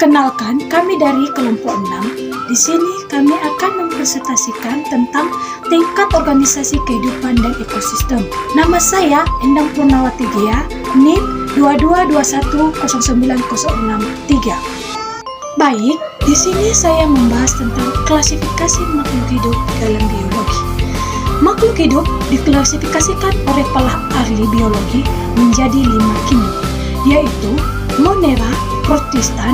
Perkenalkan, kami dari kelompok 6. Di sini kami akan mempresentasikan tentang tingkat organisasi kehidupan dan ekosistem. Nama saya Endang Purnawati Gia, NIM 2221090663. Baik, di sini saya membahas tentang klasifikasi makhluk hidup dalam biologi. Makhluk hidup diklasifikasikan oleh para ahli biologi menjadi 5 kingdom, yaitu Monera, Protista,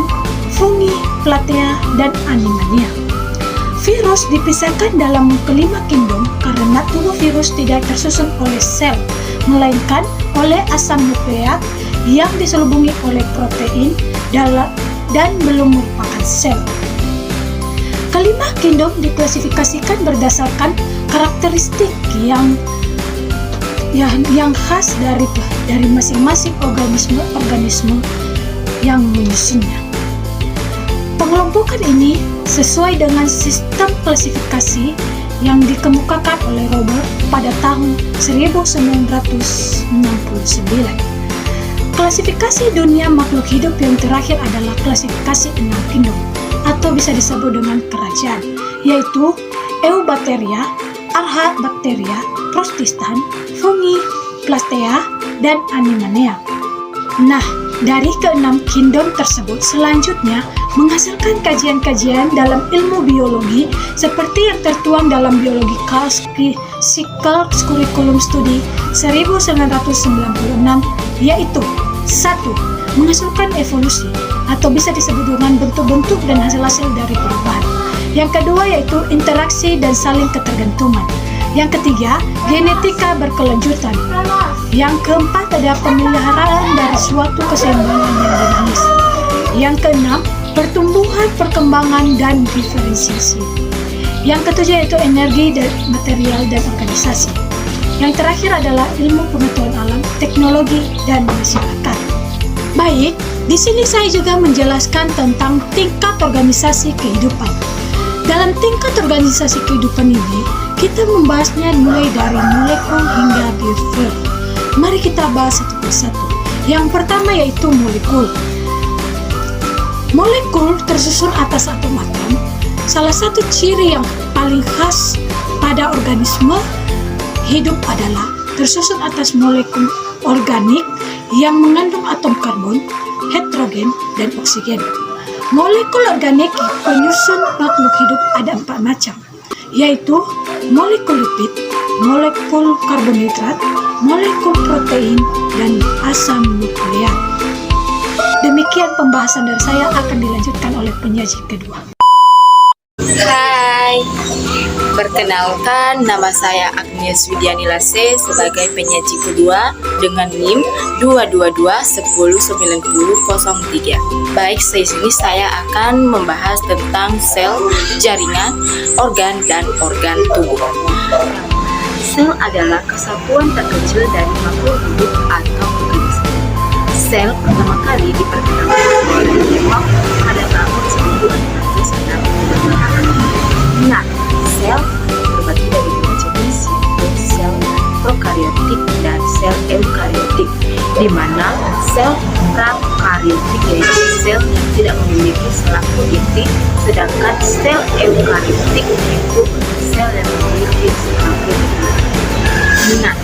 Fungi, Platea, dan Animania. Virus dipisahkan dalam kelima kingdom karena tubuh virus tidak tersusun oleh sel, melainkan oleh asam nukleat yang diselubungi oleh protein dan belum merupakan sel. Kelima kingdom diklasifikasikan berdasarkan karakteristik yang khas dari masing-masing organisme yang menyusunnya. Pengelompokan ini sesuai dengan sistem klasifikasi yang dikemukakan oleh Robert pada tahun 1969. Klasifikasi dunia makhluk hidup yang terakhir adalah klasifikasi 6 kingdom, atau bisa disebut dengan kerajaan, yaitu Eubacteria, Archaebacteria, Protista, Fungi, Platea, dan Animania. Nah, dari ke-6 kingdom tersebut selanjutnya menghasilkan kajian-kajian dalam ilmu biologi seperti yang tertuang dalam Biological Cycles Curriculum Study 1996, yaitu 1. Menghasilkan evolusi atau bisa disebut dengan bentuk-bentuk dan hasil-hasil dari perubahan. Yang kedua yaitu interaksi dan saling ketergantungan. Yang ketiga, genetika berkelanjutan. Yang keempat ada pemeliharaan dari suatu keseimbangan yang dinamis. Yang keenam, pertumbuhan, perkembangan, dan diferensiasi. Yang ketujuh yaitu energi dan material dan organisasi. Yang terakhir adalah ilmu pengetahuan alam, teknologi, dan masyarakat. Baik, di sini saya juga menjelaskan tentang tingkat organisasi kehidupan. Dalam tingkat organisasi kehidupan ini, kita membahasnya mulai dari molekul hingga biofil. Mari kita bahas satu persatu. Yang pertama yaitu molekul. Molekul tersusun atas atom atom. Salah satu ciri yang paling khas pada organisme hidup adalah tersusun atas molekul organik yang mengandung atom karbon, hidrogen, dan oksigen. Molekul organik penyusun makhluk hidup ada 4 macam, yaitu molekul lipid, molekul karbohidrat, molekul protein, dan asam nukleat. Demikian pembahasan dari saya, akan dilanjutkan oleh penyaji kedua. Hai, perkenalkan nama saya Agnes Widiani Lase sebagai penyaji kedua dengan NIM 222109003. Baik, di sini saya akan membahas tentang sel, jaringan, organ, dan organ tubuh. Sel adalah kesatuan terkecil dari makhluk hidup atau organisme. Sel pertama kali diperkenalkan oleh Lewak pada tahun 1668. Nah, sel terbagi dari 2 jenis, yaitu sel prokariotik dan sel eukariotik, di mana sel prokariotik yaitu sel yang tidak memiliki selaput inti, sedangkan sel eukariotik yaitu sel yang memiliki selaput inti. Nah,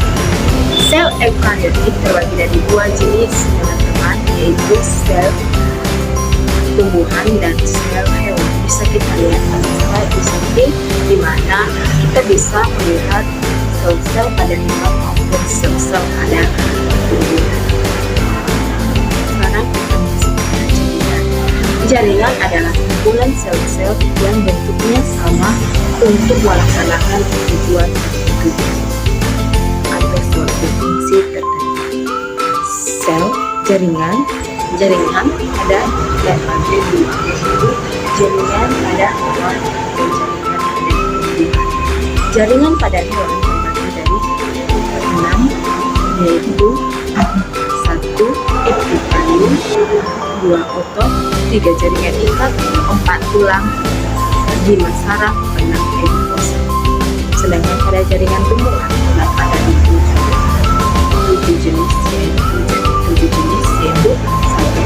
sel eukariotik terbagi dari 2 jenis teman-teman, yaitu sel tumbuhan dan sel hewan. Bisa kita lihat pada di sini, di mana kita bisa melihat sel-sel pada hewan maupun sel-sel pada tumbuhan. Sekarang kita masuk ke jaringan. Jaringan adalah kumpulan sel-sel yang bentuknya sama untuk melaksanakan tujuan tertentu atau suatu fungsi tertentu. Sel jaringan ada dan ada dua, yaitu jaringan pada hewan dan jaringan pada tumbuhan. Jaringan pada hewan terbagi dari 6, yaitu 1 epitelium, 2 otot, 3 jaringan ikat, 4 tulang, 5 saraf, 6 mukosa. Sedangkan pada jaringan tumbuhan terdapat ada 7 jenis, yaitu 1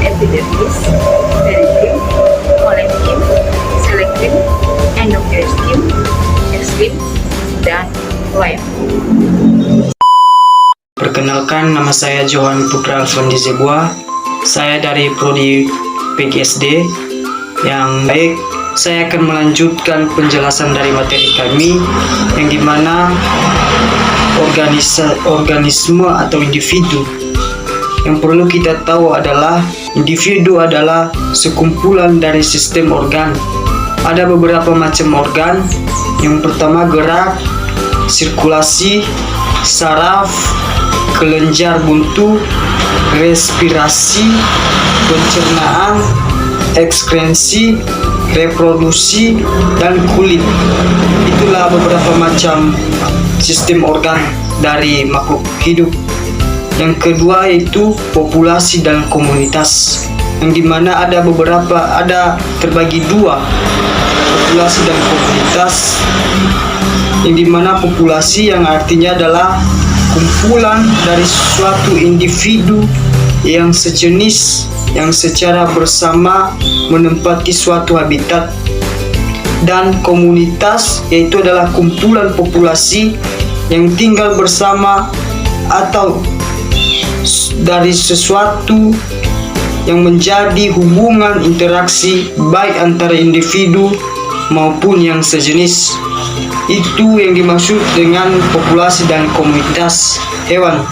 epidermis, perineum, slim, dan loyal. Perkenalkan, nama saya Johan Putra Alfandi Zebua. Saya dari Prodi PGSD. Yang baik, saya akan melanjutkan penjelasan dari materi kami yang dimana organisme atau individu. Yang perlu kita tahu adalah individu adalah sekumpulan dari sistem organ. Ada beberapa macam organ. Yang pertama gerak, sirkulasi, saraf, kelenjar buntu, respirasi, pencernaan, ekskresi, reproduksi, dan kulit. Itulah beberapa macam sistem organ dari makhluk hidup. Yang kedua yaitu populasi dan komunitas, yang dimana ada terbagi dua, populasi dan komunitas. Yang dimana populasi yang artinya adalah kumpulan dari suatu individu yang sejenis yang secara bersama menempati suatu habitat, dan komunitas yaitu adalah kumpulan populasi yang tinggal bersama atau dari sesuatu yang menjadi hubungan interaksi baik antara individu maupun yang sejenis. Itu yang dimaksud dengan populasi dan komunitas hewan.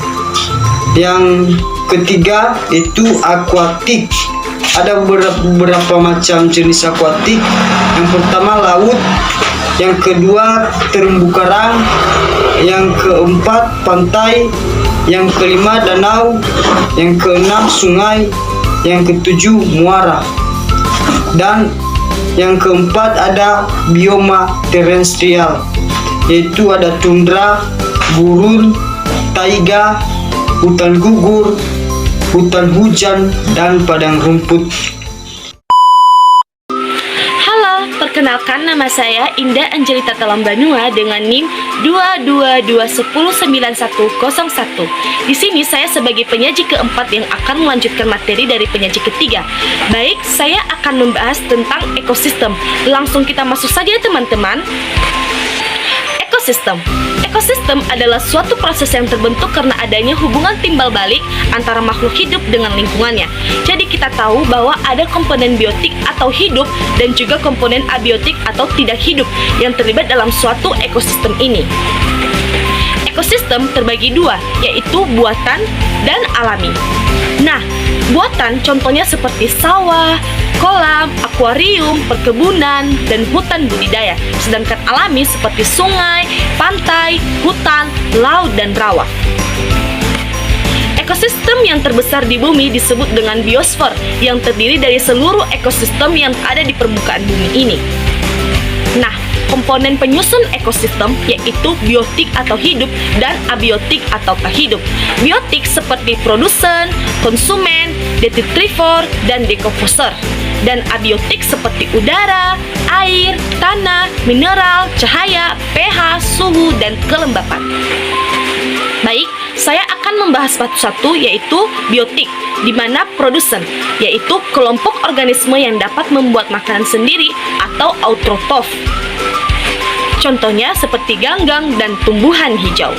Yang ketiga itu akuatik. Ada beberapa macam jenis akuatik. Yang pertama laut, yang kedua terumbu karang, yang keempat pantai, yang kelima danau, yang keenam sungai, yang ketujuh muara, dan yang keempat ada bioma terestrial, yaitu ada tundra, gurun, taiga, hutan gugur, hutan hujan, dan padang rumput. Perkenalkan, nama saya Indah Angelita Talambanua dengan NIM 222109101. Di sini saya sebagai penyaji keempat yang akan melanjutkan materi dari penyaji ketiga. Baik, saya akan membahas tentang ekosistem. Langsung kita masuk saja teman-teman. Ekosistem. Ekosistem adalah suatu proses yang terbentuk karena adanya hubungan timbal balik antara makhluk hidup dengan lingkungannya. Jadi kita tahu bahwa ada komponen biotik atau hidup dan juga komponen abiotik atau tidak hidup yang terlibat dalam suatu ekosistem ini. Ekosistem terbagi dua, yaitu buatan dan alami. Nah, buatan contohnya seperti sawah, kolam, akuarium, perkebunan, dan hutan budidaya. Sedangkan alami seperti sungai, pantai, hutan, laut, dan rawa. Ekosistem yang terbesar di bumi disebut dengan biosfer, yang terdiri dari seluruh ekosistem yang ada di permukaan bumi ini. Nah, komponen penyusun ekosistem yaitu biotik atau hidup dan abiotik atau tak hidup. Biotik seperti produsen, konsumen, detritivor, dan decomposer. Dan abiotik seperti udara, air, tanah, mineral, cahaya, pH, suhu, dan kelembapan. Baik, saya akan membahas satu-satu yaitu biotik, di mana produsen, yaitu kelompok organisme yang dapat membuat makanan sendiri atau autotrof. Contohnya seperti ganggang dan tumbuhan hijau.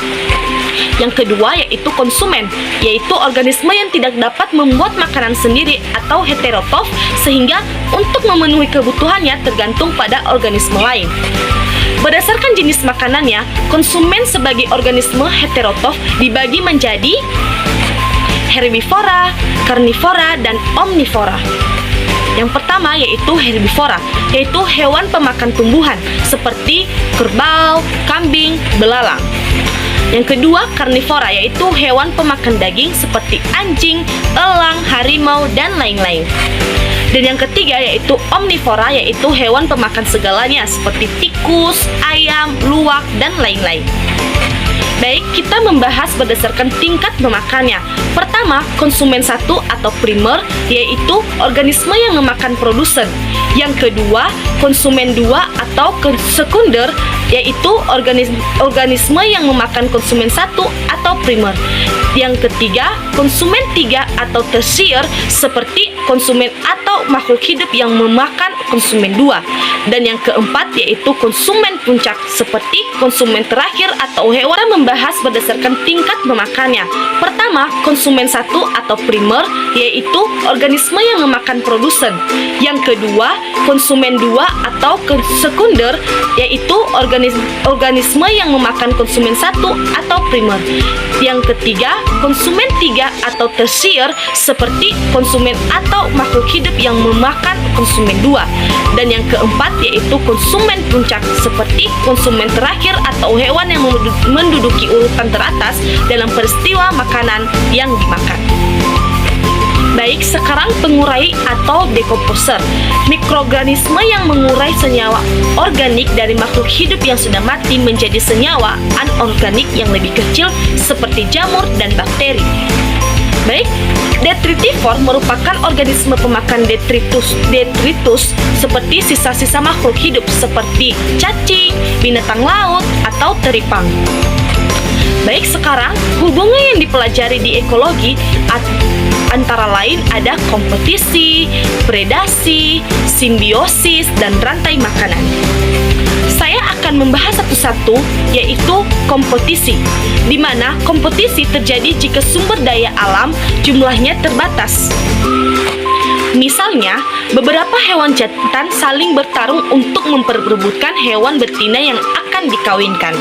Yang kedua yaitu konsumen, yaitu organisme yang tidak dapat membuat makanan sendiri atau heterotrof, sehingga untuk memenuhi kebutuhannya tergantung pada organisme lain. Berdasarkan jenis makanannya, konsumen sebagai organisme heterotrof dibagi menjadi herbivora, karnivora, dan omnivora. Yang pertama yaitu herbivora, yaitu hewan pemakan tumbuhan seperti kerbau, kambing, belalang. Yang kedua karnivora, yaitu hewan pemakan daging seperti anjing, elang, harimau, dan lain-lain. Dan yang ketiga yaitu omnivora, yaitu hewan pemakan segalanya seperti tikus, ayam, luwak, dan lain-lain. Baik, kita membahas berdasarkan tingkat memakannya. Pertama, konsumen 1 atau primer, yaitu organisme yang memakan produsen. Yang kedua, konsumen 2 atau sekunder, yaitu organisme yang memakan konsumen 1 atau primer. Yang ketiga, konsumen tiga atau tersier seperti konsumen atau makhluk hidup yang memakan konsumen dua. Dan yang keempat yaitu konsumen puncak seperti konsumen terakhir atau hewan. Kita membahas berdasarkan tingkat memakannya. Pertama, konsumen satu atau primer yaitu organisme yang memakan produsen. Yang kedua, konsumen dua atau sekunder yaitu organisme yang memakan konsumen satu atau primer. Yang ketiga, konsumen tiga atau tersier seperti konsumen atau makhluk hidup yang memakan konsumen dua. Dan yang keempat yaitu konsumen puncak seperti konsumen terakhir atau hewan yang menduduki urutan teratas dalam peristiwa makanan yang dimakan. Baik, sekarang pengurai atau dekomposer. Mikroorganisme yang mengurai senyawa organik dari makhluk hidup yang sudah mati menjadi senyawa anorganik yang lebih kecil seperti jamur dan bakteri. Baik, detritivor merupakan organisme pemakan detritus seperti sisa-sisa makhluk hidup seperti cacing, binatang laut, atau teripang. Baik, sekarang hubungan yang dipelajari di ekologi antara lain ada kompetisi, predasi, simbiosis, dan rantai makanan. Saya akan membahas satu-satu, yaitu kompetisi, di mana kompetisi terjadi jika sumber daya alam jumlahnya terbatas. Misalnya, beberapa hewan jantan saling bertarung untuk memperebutkan hewan betina yang akan dikawinkan.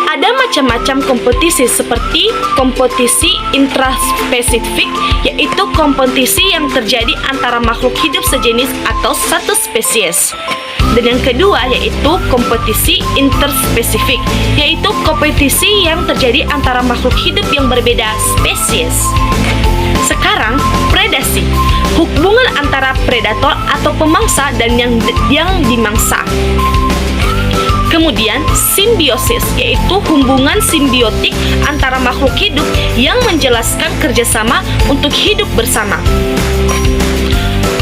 Ada macam-macam kompetisi seperti kompetisi intraspesifik, yaitu kompetisi yang terjadi antara makhluk hidup sejenis atau satu spesies. Dan yang kedua yaitu kompetisi interspesifik, yaitu kompetisi yang terjadi antara makhluk hidup yang berbeda spesies. Sekarang, predasi, hubungan antara predator atau pemangsa dan yang dimangsa. Kemudian simbiosis, yaitu hubungan simbiotik antara makhluk hidup yang menjelaskan kerjasama untuk hidup bersama.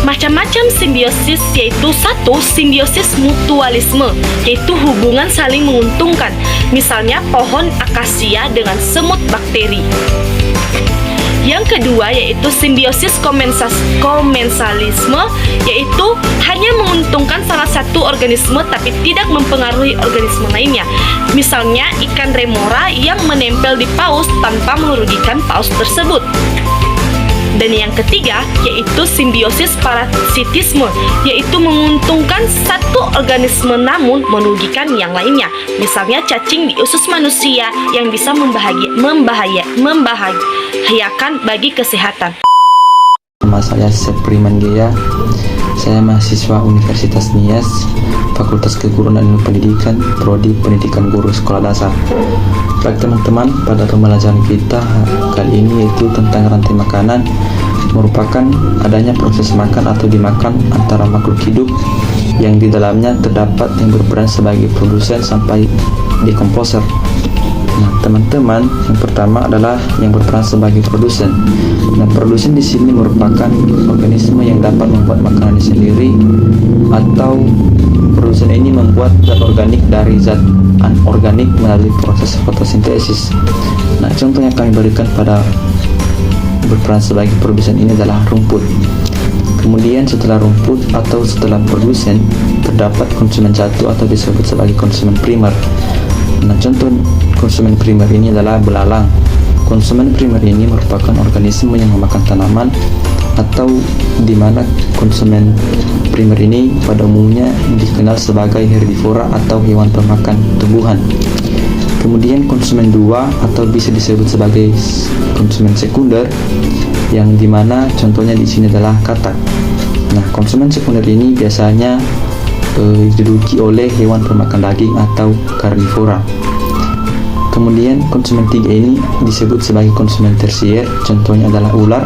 Macam-macam simbiosis yaitu satu, simbiosis mutualisme, yaitu hubungan saling menguntungkan, misalnya pohon akasia dengan semut bakteri. Yang kedua yaitu simbiosis komensalisme, yaitu hanya menguntungkan salah satu organisme tapi tidak mempengaruhi organisme lainnya. Misalnya ikan remora yang menempel di paus tanpa merugikan paus tersebut. Dan yang ketiga yaitu simbiosis parasitisme, yaitu menguntungkan satu organisme namun merugikan yang lainnya. Misalnya cacing di usus manusia yang bisa membahayakan bagi kesehatan. Nama saya Sepri Manggea. Saya mahasiswa Universitas Nias, Fakultas Keguruan dan Ilmu Pendidikan, Prodi Pendidikan Guru Sekolah Dasar. Baik teman-teman, pada pembelajaran kita kali ini yaitu tentang rantai makanan, merupakan adanya proses makan atau dimakan antara makhluk hidup yang di dalamnya terdapat yang berperan sebagai produsen sampai dekomposer. Nah, teman-teman, yang pertama adalah yang berperan sebagai produsen. Nah, produsen di sini merupakan organisme yang dapat membuat makanan sendiri, atau produsen ini membuat zat organik dari zat anorganik melalui proses fotosintesis. Nah, contoh yang kami berikan pada berperan sebagai produsen ini adalah rumput. Kemudian setelah rumput atau setelah produsen terdapat konsumen satu atau disebut sebagai konsumen primer. Nah, contoh konsumen primer ini adalah belalang. Konsumen primer ini merupakan organisme yang memakan tanaman, atau di mana konsumen primer ini pada umumnya dikenal sebagai herbivora atau hewan pemakan tumbuhan. Kemudian konsumen dua atau bisa disebut sebagai konsumen sekunder, yang dimana contohnya di sini adalah katak. Nah, konsumen sekunder ini biasanya diduduki oleh hewan pemakan daging atau karnivora. Kemudian konsumen tiga ini disebut sebagai konsumen tersier, contohnya adalah ular,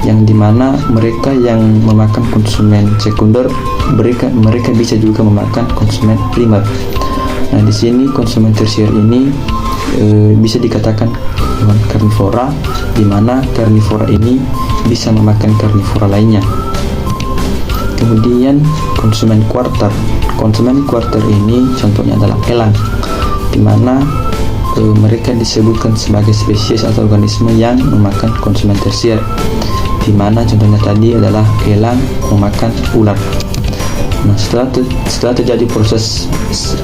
yang dimana mereka yang memakan konsumen sekunder, mereka bisa juga memakan konsumen primer. Nah, di sini konsumen tersier ini bisa dikatakan hewan karnivora, di mana karnivora ini bisa memakan karnivora lainnya. Kemudian konsumen kuarter. Konsumen kuarter ini contohnya adalah elang, di mana mereka disebutkan sebagai spesies atau organisme yang memakan konsumen tersier, di mana contohnya tadi adalah elang memakan ular. Nah, setelah terjadi proses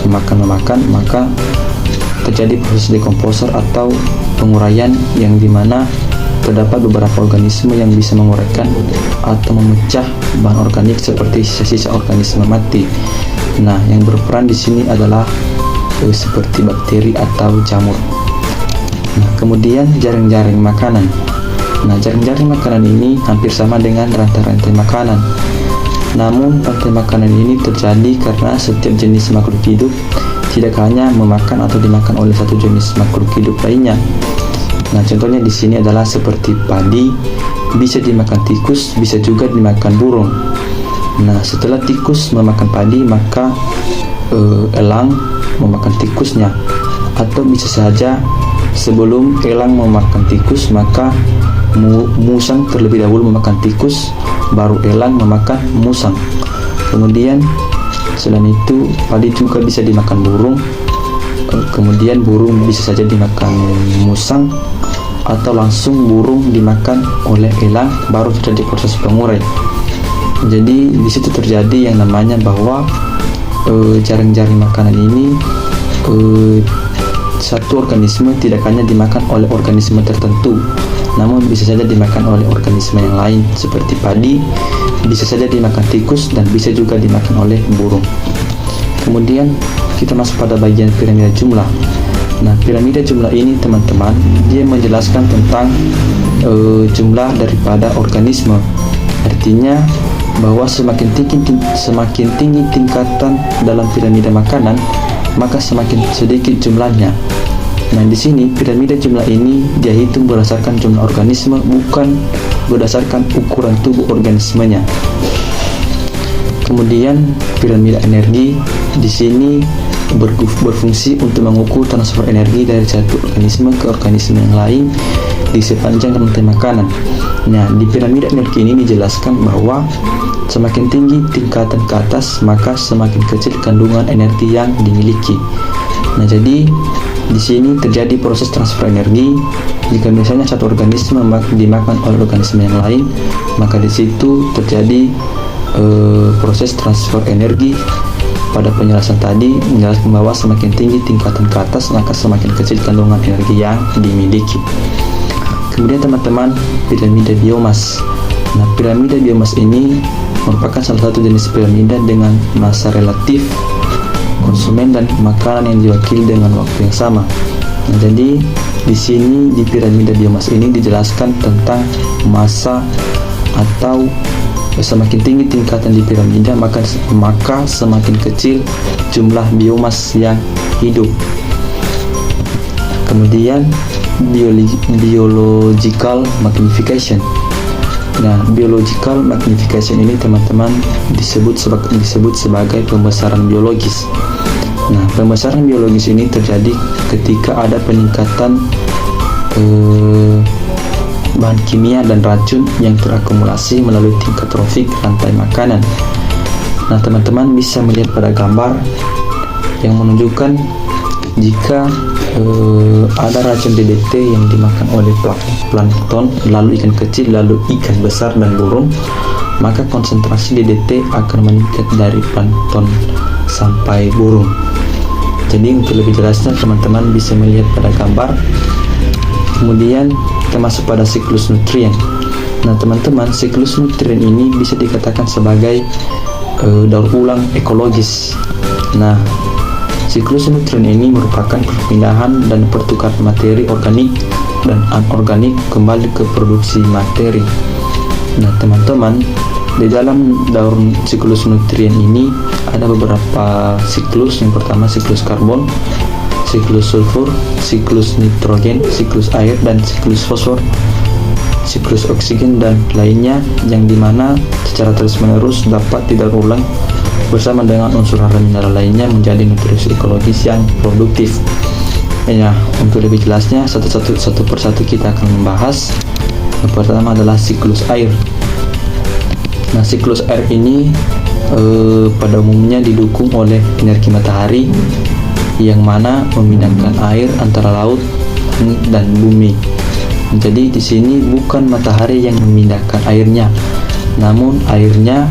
memakan, maka terjadi proses dekomposer atau penguraian, yang dimana terdapat beberapa organisme yang bisa menguraikan atau memecah bahan organik seperti sisa-sisa organisme mati. Nah, yang berperan di sini adalah seperti bakteri atau jamur. Nah, kemudian jaring-jaring makanan. Nah, jaring-jaring makanan ini hampir sama dengan rantai-rantai makanan. Namun, rantai makanan ini terjadi karena setiap jenis makhluk hidup tidak hanya memakan atau dimakan oleh satu jenis makhluk hidup lainnya. Nah, contohnya di sini adalah seperti padi, bisa dimakan tikus, bisa juga dimakan burung. Nah, setelah tikus memakan padi, maka elang memakan tikusnya. Atau bisa saja sebelum elang memakan tikus, maka musang terlebih dahulu memakan tikus, baru elang memakan musang. Kemudian selain itu padi juga bisa dimakan burung, kemudian burung bisa saja dimakan musang, atau langsung burung dimakan oleh elang, baru terjadi proses pengurai. Jadi di situ terjadi yang namanya bahwa jaring-jaring makanan ini satu organisme tidak hanya dimakan oleh organisme tertentu, namun bisa saja dimakan oleh organisme yang lain seperti padi, bisa saja dimakan tikus, dan bisa juga dimakan oleh burung. Kemudian kita masuk pada bagian piramida jumlah. Nah, piramida jumlah ini teman-teman, dia menjelaskan tentang jumlah daripada organisme. Artinya bahwa semakin tinggi tingkatan dalam piramida makanan, maka semakin sedikit jumlahnya. Nah, di sini piramida jumlah ini dia hitung berdasarkan jumlah organisme, bukan berdasarkan ukuran tubuh organismenya. Kemudian piramida energi di sini berfungsi untuk mengukur transfer energi dari satu organisme ke organisme yang lain di sepanjang rantai makanan. Nah, di piramida energi ini dijelaskan bahwa semakin tinggi tingkatan ke atas, maka semakin kecil kandungan energi yang dimiliki. Nah, jadi di sini terjadi proses transfer energi. Jika misalnya satu organisme dimakan oleh organisme yang lain, maka di situ terjadi proses transfer energi. Pada penjelasan tadi menjelaskan bahwa semakin tinggi tingkatan ke atas, maka semakin kecil kandungan energi yang dimiliki. Kemudian teman-teman, piramida biomas. Nah, piramida biomas ini merupakan salah satu jenis piramida dengan masa relatif konsumen dan makanan yang diwakili dengan waktu yang sama. Nah, jadi di sini di piramida biomas ini dijelaskan tentang masa, atau semakin tinggi tingkatan di piramida, maka semakin kecil jumlah biomas yang hidup. Kemudian biological magnification. Nah, biological magnification ini teman-teman disebut sebagai pembesaran biologis. Nah, pembesaran biologis ini terjadi ketika ada peningkatan bahan kimia dan racun yang terakumulasi melalui tingkat trofik rantai makanan. Nah, teman-teman bisa melihat pada gambar yang menunjukkan jika ada racun DDT yang dimakan oleh plankton, lalu ikan kecil, lalu ikan besar dan burung, maka konsentrasi DDT akan meningkat dari plankton sampai burung. Jadi untuk lebih jelasnya teman-teman bisa melihat pada gambar. Kemudian kita masuk pada siklus nutrien. Nah, teman-teman, siklus nutrien ini bisa dikatakan sebagai daur ulang ekologis. Nah, siklus nutrien ini merupakan perpindahan dan pertukaran materi organik dan anorganik kembali ke produksi materi. Nah, teman-teman, di dalam daur siklus nutrien ini ada beberapa siklus. Yang pertama siklus karbon, siklus sulfur, siklus nitrogen, siklus air, dan siklus fosfor, siklus oksigen, dan lainnya, yang dimana secara terus-menerus dapat didaur ulang bersama dengan unsur hara mineral lainnya menjadi nutrisi ekologis yang produktif. Ya, untuk lebih jelasnya satu persatu kita akan membahas. Yang pertama adalah siklus air. Nah, siklus air ini pada umumnya didukung oleh energi matahari yang mana memindahkan air antara laut dan bumi. Jadi di sini bukan matahari yang memindahkan airnya, namun airnya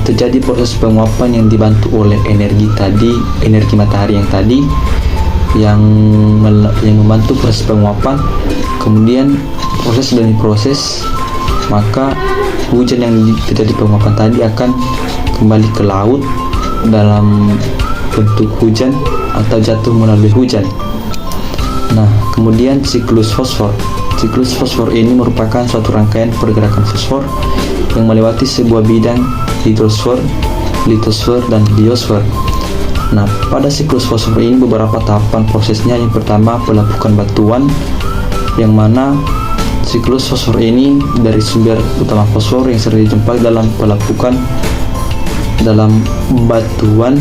terjadi proses penguapan yang dibantu oleh energi matahari yang tadi yang membantu proses penguapan. Kemudian proses maka hujan yang terjadi penguapan tadi akan kembali ke laut dalam bentuk hujan atau jatuh melalui hujan. Nah, kemudian siklus fosfor. Siklus fosfor ini merupakan suatu rangkaian pergerakan fosfor yang melewati sebuah bidang hidrosfer, litosfer, dan biosfer. Nah, pada siklus fosfor ini beberapa tahapan prosesnya. Yang pertama, pelapukan batuan, yang mana siklus fosfor ini dari sumber utama fosfor yang sering dijumpai dalam pelapukan dalam batuan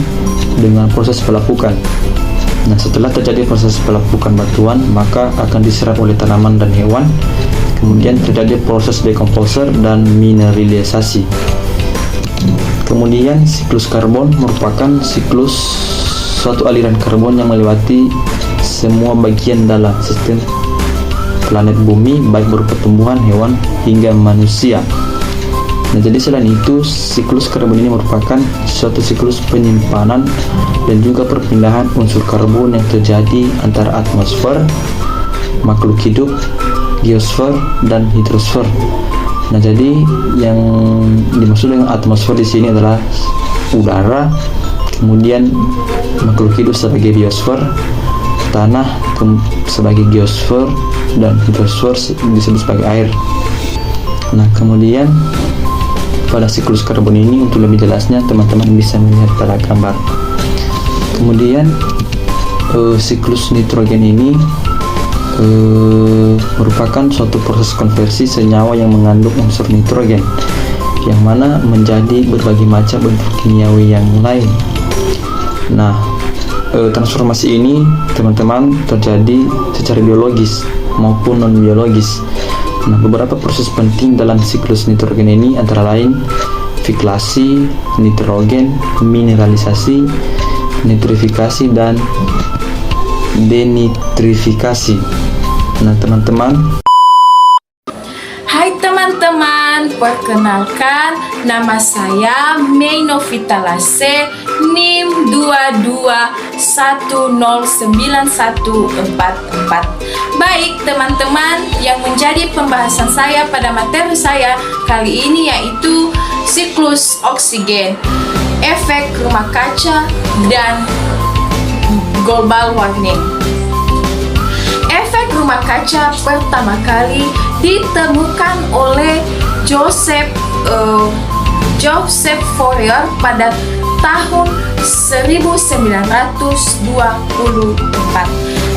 dengan proses pelapukan. Nah, setelah terjadi proses pelapukan batuan, maka akan diserap oleh tanaman dan hewan. Kemudian terjadi proses dekomposer dan mineralisasi. Kemudian siklus karbon merupakan siklus suatu aliran karbon yang melewati semua bagian dalam sistem planet bumi, baik berupa tumbuhan, hewan, hingga manusia. Nah, jadi selain itu, siklus karbon ini merupakan suatu siklus penyimpanan dan juga perpindahan unsur karbon yang terjadi antara atmosfer, makhluk hidup, geosfer, dan hidrosfer. Nah, jadi yang dimaksud dengan atmosfer di sini adalah udara, kemudian makhluk hidup sebagai biosfer, tanah sebagai geosfer, dan hidrosfer disebut sebagai air. Nah, kemudian pada siklus karbon ini, untuk lebih jelasnya teman-teman bisa melihat pada gambar. Kemudian siklus nitrogen ini merupakan suatu proses konversi senyawa yang mengandung unsur nitrogen, yang mana menjadi berbagai macam bentuk kimiawi yang lain. Nah, transformasi ini teman-teman terjadi secara biologis maupun non biologis. Nah, beberapa proses penting dalam siklus nitrogen ini antara lain fiklasi nitrogen, mineralisasi, nitrifikasi, dan denitrifikasi. Nah, teman-teman, Hai teman-teman, perkenalkan nama saya Mei Novita Lase, NIM 22109144. Baik teman-teman, yang menjadi pembahasan saya pada materi saya kali ini yaitu siklus oksigen, efek rumah kaca, dan global warming. Efek rumah kaca pertama kali ditemukan oleh Joseph Fourier pada tahun 1924.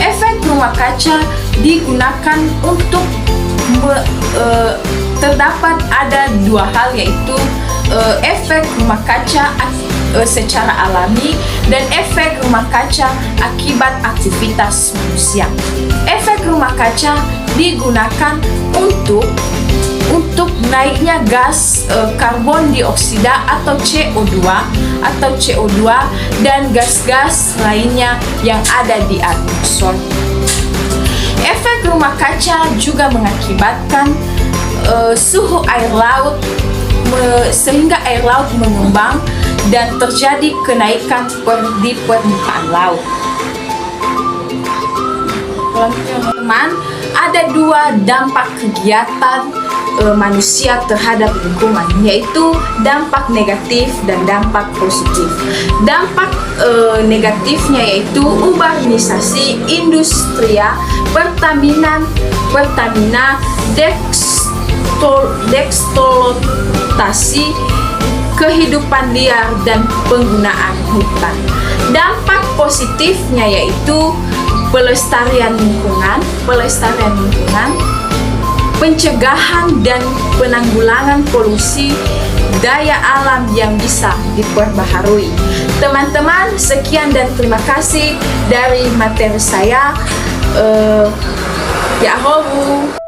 Efek rumah kaca digunakan untuk terdapat ada dua hal, yaitu efek rumah kaca secara alami dan efek rumah kaca akibat aktivitas manusia. Efek rumah kaca digunakan untuk naiknya gas karbon dioksida atau CO2 dan gas-gas lainnya yang ada di atmosfer. Efek rumah kaca juga mengakibatkan suhu air laut sehingga air laut mengembang dan terjadi kenaikan di permukaan laut. Teman-teman, ada dua dampak kegiatan manusia terhadap lingkungan, yaitu dampak negatif dan dampak positif. Dampak negatifnya yaitu urbanisasi, industria, Pertamina, dekstolotasi, kehidupan liar, dan penggunaan hutan. Dampak positifnya yaitu pelestarian lingkungan, pencegahan dan penanggulangan polusi, daya alam yang bisa diperbaharui. Teman-teman, sekian dan terima kasih dari materi saya. Yahoo!